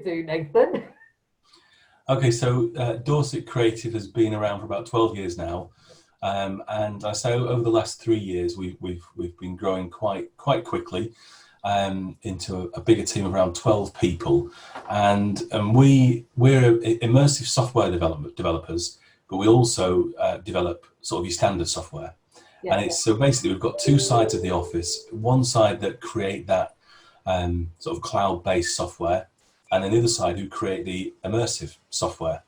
do, Nathan? Okay, so Dorset Creative has been around for about 12 years now, and I say over the last 3 years we've been growing quite quickly into a bigger team of around 12 people, and we're immersive software developers, but we also develop sort of your standard software. And Yeah. it's so basically we've got two sides of the office. One side that create that sort of cloud-based software, and then the other side who create the immersive software.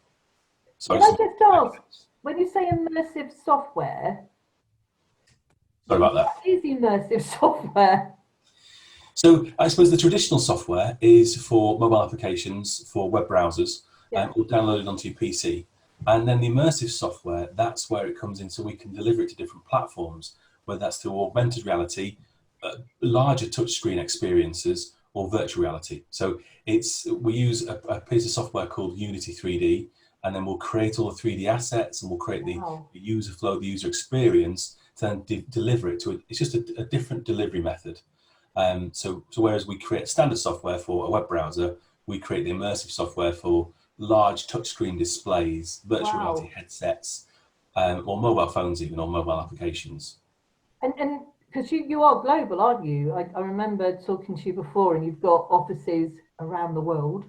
Sorry, Can I just ask, when you say immersive software, sorry about that. what is immersive software? So I suppose the traditional software is for mobile applications, for web browsers, Yeah. or downloaded onto your PC. And then the immersive software, that's where it comes in, so we can deliver it to different platforms, whether that's through augmented reality, larger touchscreen experiences, or virtual reality. So we use a piece of software called Unity 3D, and then we'll create all the 3D assets, and we'll create the Wow. user flow, the user experience, to then deliver it to it. It's just a different delivery method. So whereas we create standard software for a web browser, we create the immersive software for large touchscreen displays, virtual reality Wow. headsets, or mobile phones even, or mobile applications. And because you are global, aren't you? I remember talking to you before, and you've got offices around the world.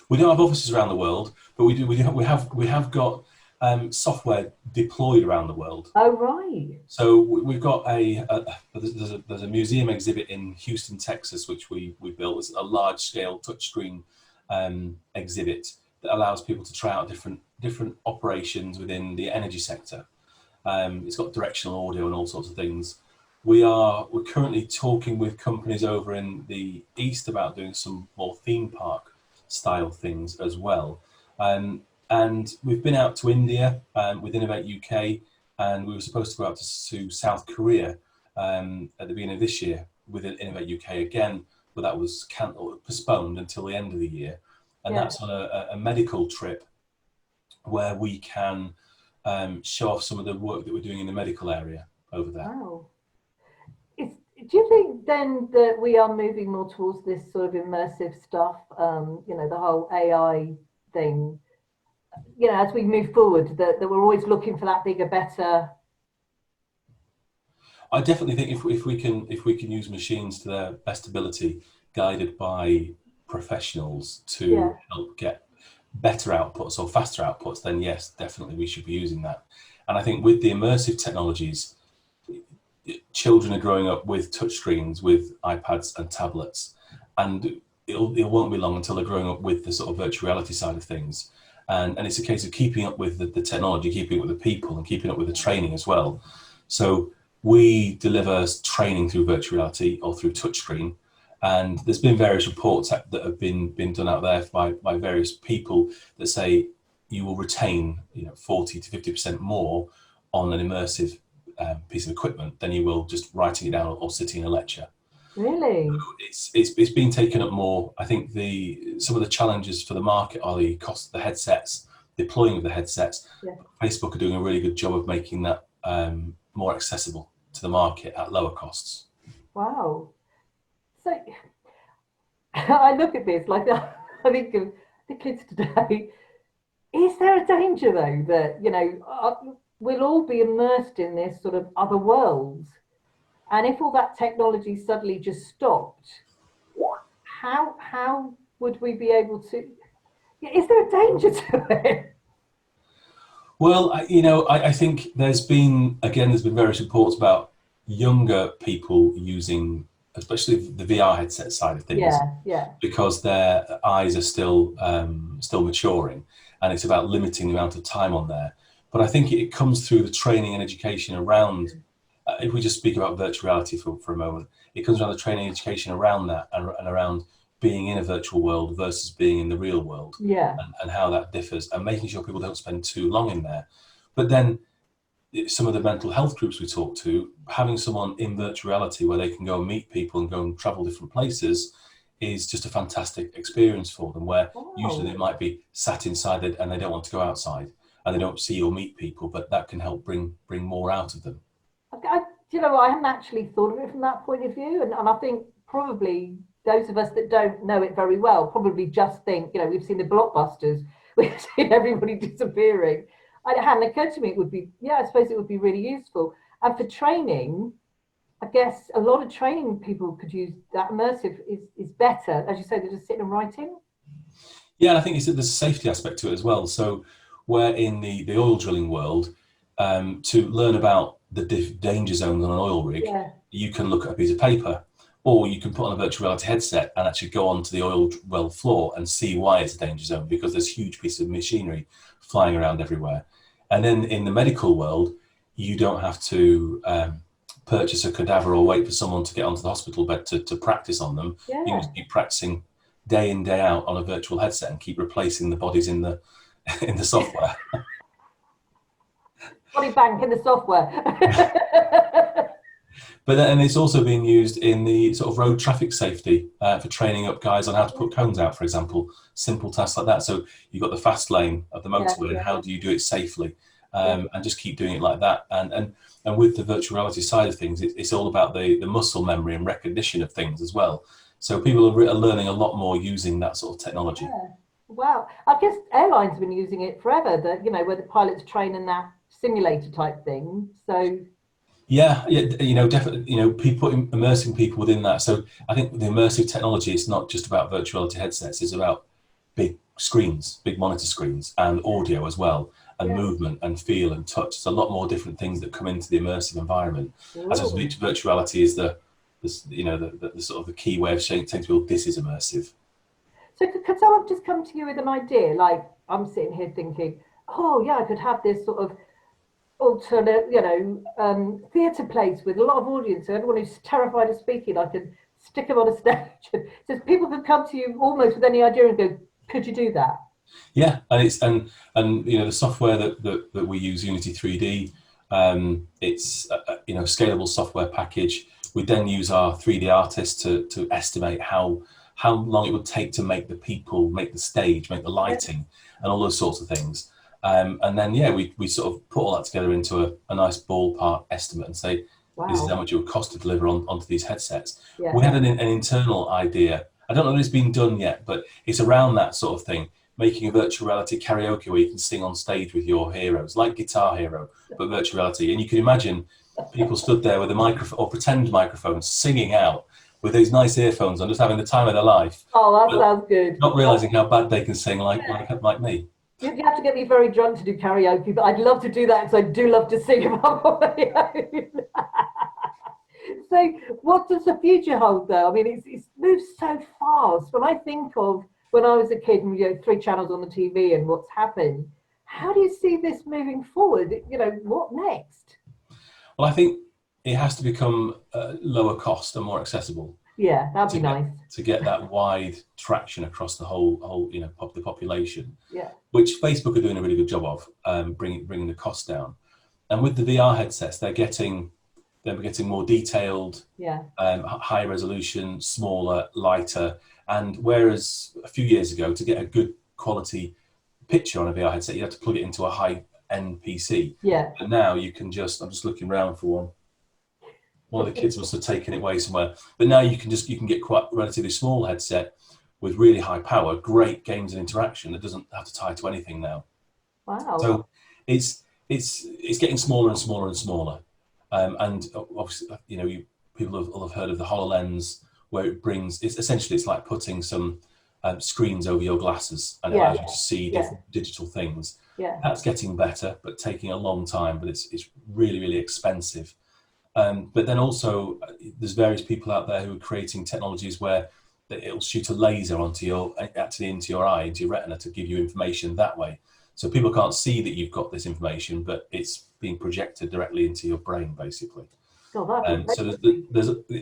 We don't have offices around the world, but we have got software deployed around the world. Oh, right. So we've got there's a museum exhibit in Houston, Texas, which we built. It's a large scale touchscreen exhibit that allows people to try out different operations within the energy sector. It's got directional audio and all sorts of things. We're currently talking with companies over in the east about doing some more theme park style things as well. And we've been out to India with Innovate UK, and we were supposed to go out to South Korea at the beginning of this year with Innovate UK again, but that was postponed until the end of the year. And Yeah. that's on a medical trip where we can show off some of the work that we're doing in the medical area over there. Wow. Do you think then that we are moving more towards this sort of immersive stuff? The whole AI thing. As we move forward, that we're always looking for that bigger, better. I definitely think if we can use machines to their best ability, guided by professionals to Yeah. help get better outputs or faster outputs, then yes, definitely we should be using that. And I think with the immersive technologies, children are growing up with touchscreens, with iPads and tablets, and it won't be long until they're growing up with the sort of virtual reality side of things. And it's a case of keeping up with the technology, keeping up with the people, and keeping up with the training as well. So we deliver training through virtual reality or through touchscreen, and there's been various reports that have been done out there by various people that say you will retain 40 to 50% more on an immersive piece of equipment than you will just writing it down or sitting in a lecture. Really? It's been taken up more. I think some of the challenges for the market are the cost of the headsets, deploying of the headsets. Yeah. Facebook are doing a really good job of making that more accessible to the market at lower costs. Wow. So I look at this like I think of the kids today. Is there a danger though that we'll all be immersed in this sort of other worlds, and if all that technology suddenly just stopped, how would we be able to? Is there a danger to it? Well, I think there's been various reports about younger people using, especially the VR headset side of things, Yeah, yeah, because their eyes are still maturing, and it's about limiting the amount of time on there. But I think it comes through the training and education around. If we just speak about virtual reality for a moment, it comes around the training and education around that, and around being in a virtual world versus being in the real world, yeah, and how that differs, and making sure people don't spend too long in there. But then some of the mental health groups we talk to, having someone in virtual reality where they can go and meet people and go and travel different places is just a fantastic experience for them, where usually they wow. might be sat inside it and they don't want to go outside and they don't see or meet people, but that can help bring more out of them. I, I, I hadn't actually thought of it from that point of view, and I think probably those of us that don't know it very well probably just think, we've seen the blockbusters, we've seen everybody disappearing. It hadn't occurred to me it would be, I suppose it would be really useful. And for training, I guess a lot of training people could use that. Immersive is better, as you say, than just sitting and writing. Yeah, and I think there's a safety aspect to it as well. So where in the oil drilling world, to learn about the danger zones on an oil rig, Yeah, you can look at a piece of paper, or you can put on a virtual reality headset and actually go onto the oil well floor and see why it's a danger zone, because there's huge pieces of machinery flying around everywhere. And then in the medical world, you don't have to purchase a cadaver or wait for someone to get onto the hospital bed to practice on them. You can yeah. just keep practicing day in, day out on a virtual headset and keep replacing the bodies in the in the software. Body bank in the software. But then it's also being used in the sort of road traffic safety for training up guys on how to put cones out, for example, simple tasks like that. So you've got the fast lane of the Yeah, motorway, and yeah, how do you do it safely, yeah. and just keep doing it like that. And with the virtual reality side of things, it's all about the muscle memory and recognition of things as well. So people are learning a lot more using that sort of technology. Yeah. Wow. I guess airlines have been using it forever, where the pilots train in that simulator type thing. So Yeah, yeah, definitely, people immersing people within that. So I think the immersive technology is not just about virtual reality headsets; it's about big screens, big monitor screens, and audio as well, and yeah. movement and feel and touch. There's a lot more different things that come into the immersive environment. I suppose Ooh. virtual reality is the sort of the key way of saying to people this is immersive. So could someone just come to you with an idea? Like I'm sitting here thinking, oh yeah, I could have this sort of alternate, theatre place with a lot of audience. So everyone who's terrified of speaking, I could stick them on a stage. So people could come to you almost with any idea and go, could you do that? Yeah, and it's and the software that we use, Unity 3D, it's a scalable software package. We then use our 3D artists to estimate how long it would take to make the people, make the stage, make the Yeah. lighting, and all those sorts of things. And then we sort of put all that together into a nice ballpark estimate and say this is how Wow. much it would cost to deliver onto these headsets. Yeah. We had an internal idea. I don't know if it's been done yet, but it's around that sort of thing, making a virtual reality karaoke where you can sing on stage with your heroes, like Guitar Hero, but virtual reality. And you can imagine people stood there with a microphone or pretend microphones singing out with these nice earphones on, just having the time of their life, Oh, that but sounds good. not realizing how bad they can sing like me. You have to get me very drunk to do karaoke, but I'd love to do that because I do love to sing about my own. So, what does the future hold, though? I mean, it's moved so fast. When I think of when I was a kid and 3 channels on the TV and what's happened, how do you see this moving forward? What next? Well, I think it has to become lower cost and more accessible Yeah, that'd to be get nice. to get that wide traction across the whole the population, Yeah, which Facebook are doing a really good job of bringing the cost down. And with the VR headsets, they're getting more detailed, yeah, high resolution, smaller, lighter. And whereas a few years ago, to get a good quality picture on a VR headset, you had to plug it into a high-end PC. yeah. And now you can I'm just looking around for one. One of the kids must have taken it away somewhere. But now you can get quite a relatively small headset with really high power, great games and interaction that doesn't have to tie to anything now. Wow. So it's getting smaller and smaller and smaller. And obviously, people will have heard of the HoloLens, where it's like putting some screens over your glasses and Yeah, allows you to see yeah, different digital things. yeah. That's getting better, but taking a long time. But it's really, really expensive. But then also, there's various people out there who are creating technologies where it'll shoot a laser actually into your eye, into your retina, to give you information that way. So people can't see that you've got this information, but it's being projected directly into your brain, basically. God, that'd be So great.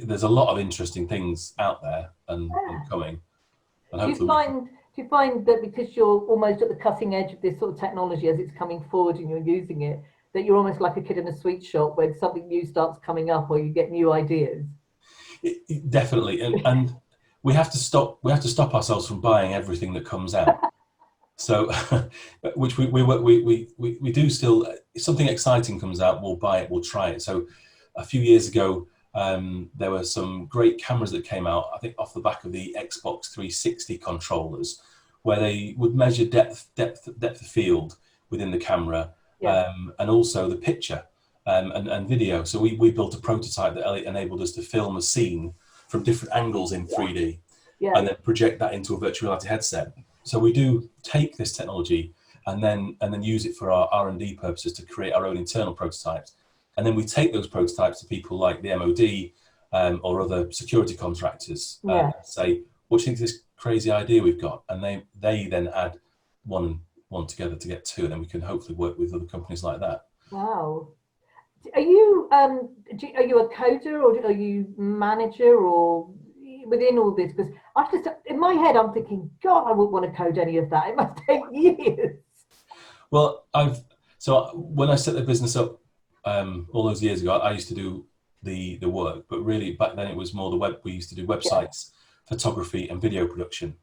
there's a lot of interesting things out there and Yeah. coming, and Do you hopefully we can. find do you find that because you're almost at the cutting edge of this sort of technology as it's coming forward and you're using it, that you're almost like a kid in a sweet shop when something new starts coming up or you get new ideas? Definitely, and we have to stop ourselves from buying everything that comes out. So, which we do still. If something exciting comes out, we'll buy it, we'll try it. So, a few years ago, There were some great cameras that came out, I think, off the back of the Xbox 360 controllers, where they would measure depth of field within the camera, Yeah. and also the picture, and video. So we built a prototype that enabled us to film a scene from different angles in 3D, Yeah. and then project that into a virtual reality headset. So we do take this technology and then use it for our R&D purposes to create our own internal prototypes. And then we take those prototypes to people like the MOD, or other security contractors, Yeah. and say, what do you think of this crazy idea we've got? And they then add one together to get two, and then we can hopefully work with other companies like that. Wow. Are you are you a coder, or are you manager, or within all this? Because I just, in my head, I'm thinking, God, I wouldn't want to code any of that. It must take years. Well, so when I set the business up, all those years ago, I used to do the work, but really back then it was more the web. We used to do websites, photography, and video production,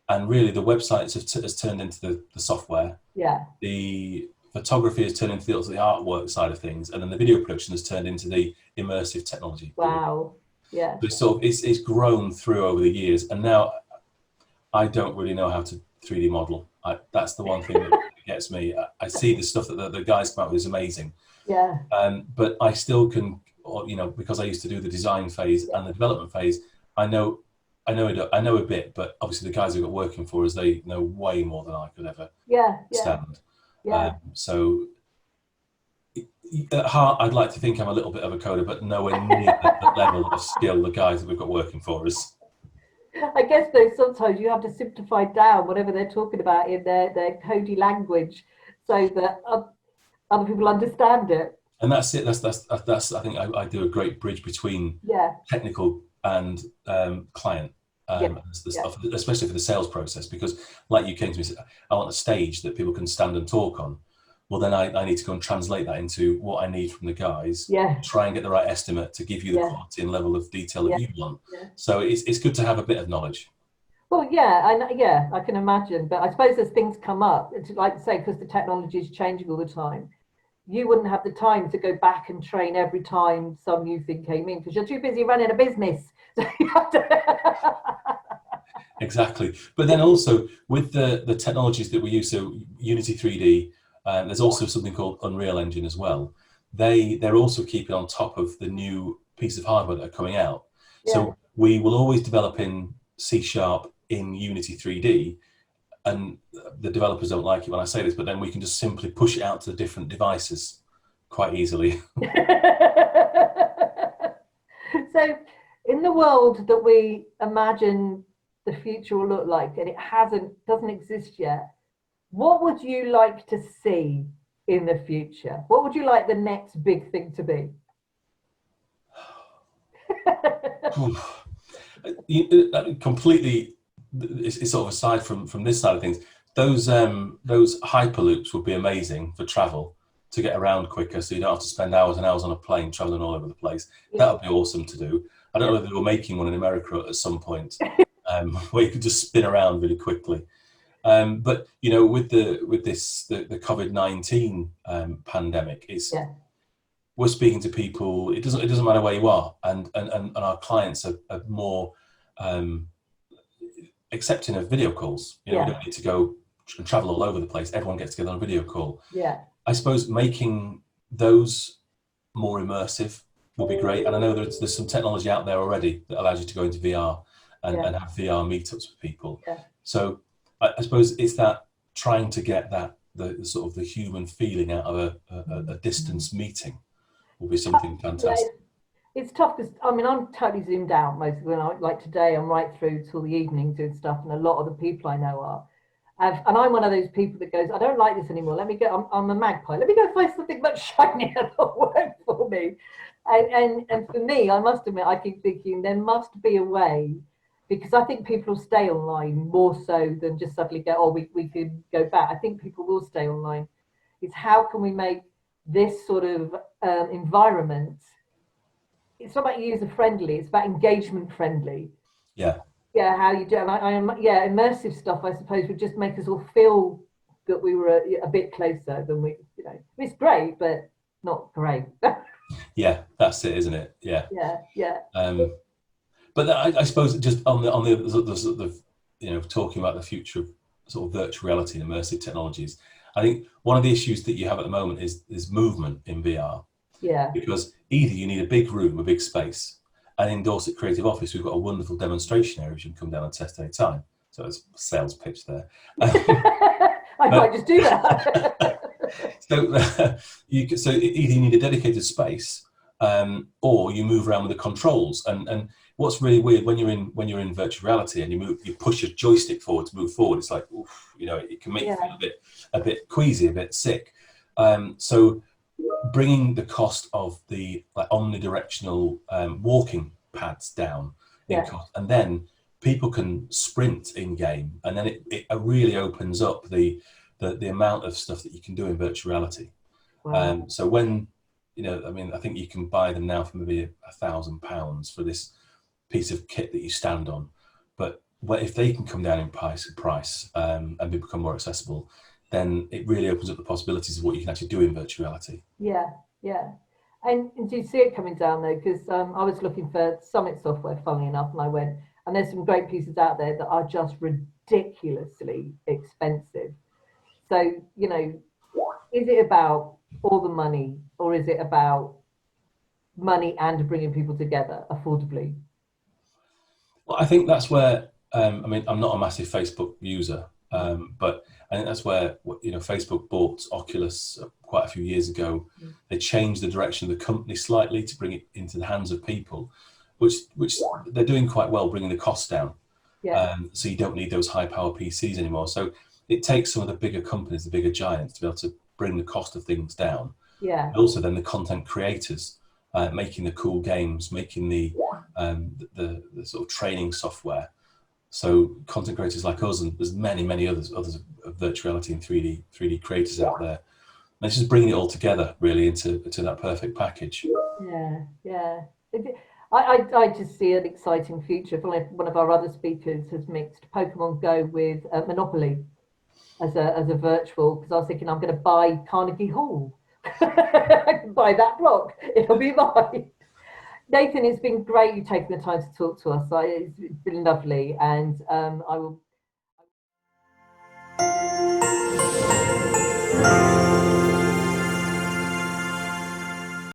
and really the websites has turned into the software. Yeah. The photography has turned into the artwork side of things, and then the video production has turned into the immersive technology. Wow. Yeah. But it's grown through over the years, and now I don't really know how to 3D model. That's the one thing that gets me. I see the stuff that the guys come out with is amazing. Yeah. But I still can, because I used to do the design phase and the development phase, I know a bit, but obviously the guys who got working for us, they know way more than I could ever stand. Yeah. So at heart, I'd like to think I'm a little bit of a coder, but nowhere near the level of skill the guys that we've got working for us. I guess though sometimes you have to simplify down whatever they're talking about in their codey language, so that other people understand it. And that's it. That's I think I do a great bridge between technical and client, stuff, especially for the sales process, because like you came to me and said, I want a stage that people can stand and talk on. Well, then I need to go and translate that into what I need from the guys, try and get the right estimate to give you the quality and level of detail that you want. So it's good to have a bit of knowledge. Well, I can imagine. But I suppose as things come up, it's like say, because the technology is changing all the time, you wouldn't have the time to go back and train every time some new thing came in, because you're too busy running a business. So you have to Exactly. But then also with the technologies that we use, so Unity 3D, there's also something called Unreal Engine as well. They're also keeping on top of the new piece of hardware that are coming out. So we will always develop in C# in Unity 3D, and the developers don't like it when I say this, but then we can just simply push it out to the different devices quite easily. So in the world that we imagine the future will look like, and it doesn't exist yet, what would you like to see in the future? What would you like the next big thing to be? Completely, it's sort of aside from this side of things. Those hyperloops would be amazing for travel, to get around quicker, so you don't have to spend hours and hours on a plane traveling all over the place. That would be awesome to do. I don't know if they were making one in America at some point, where you could just spin around really quickly. But with the COVID-19 pandemic, we're speaking to people. It doesn't matter where you are, and our clients are more accepting of video calls. We don't need to go and travel all over the place. Everyone gets together on a video call. I suppose making those more immersive will be great. And I know there's some technology out there already that allows you to go into VR and have VR meetups with people. So I suppose it's that trying to get the sort of the human feeling out of a distance meeting will be something fantastic. It's tough because I'm totally zoomed out most of the time. Like today, I'm right through till the evening doing stuff, and a lot of the people I know are. And I'm one of those people that goes, I don't like this anymore. Let me go. I'm a magpie. Let me go find something much shinier that'll work for me. And for me, I must admit, I keep thinking there must be a way, because I think people will stay online more so than just suddenly go, oh, we could go back. I think people will stay online. It's how can we make this sort of environment, it's not about user friendly, it's about engagement friendly. How you do. And immersive stuff, I suppose, would just make us all feel that we were a bit closer than we. It's great, but not great. Yeah, that's it, isn't it? Yeah. Yeah, yeah, Um, but I suppose just on the sort of, talking about the future of sort of virtual reality and immersive technologies, I think one of the issues that you have at the moment is movement in VR, yeah. because either you need a big room, a big space, and in Dorset Creative Office we've got a wonderful demonstration area which you can come down and test any time. So it's a sales pitch there. I might But just do that. so either you need a dedicated space, or you move around with the controls. And what's really weird when you're in virtual reality and you push your joystick forward to move forward, it's like, oof, it can make you Yeah, feel a bit queasy, a bit sick. So bringing the cost of the like omnidirectional walking pads down in yeah. cost, and then people can sprint in game, and then it really opens up the amount of stuff that you can do in virtual reality. Wow. So when I mean, I think you can buy them now for maybe £1,000 for this piece of kit that you stand on, but if they can come down in price and become more accessible, then it really opens up the possibilities of what you can actually do in virtual reality. Yeah, yeah. And do you see it coming down though? Because I was looking for Summit software, funnily enough, and I went, and there's some great pieces out there that are just ridiculously expensive. So, is it about all the money, or is it about money and bringing people together affordably? Well, I think that's where I mean, I'm not a massive Facebook user, Mm, but I think that's where Facebook bought Oculus quite a few years ago. mm. They changed the direction of the company slightly to bring it into the hands of people, which they're doing quite well, bringing the costs down. Yeah, So you don't need those high power PCs anymore. So it takes some of the bigger companies, the bigger giants, to be able to bring the cost of things down. yeah, But also then the content creators making the cool games, making the sort of training software. So content creators like us, and there's many others of virtual reality and 3D creators out there. And it's just bringing it all together really into that perfect package. yeah, yeah. I just see an exciting future. One of our other speakers has mixed Pokemon Go with Monopoly as a virtual, because I was thinking I'm going to buy Carnegie Hall. I can buy that block. It'll be mine. Nathan, it's been great you taking the time to talk to us. It's been lovely, and I will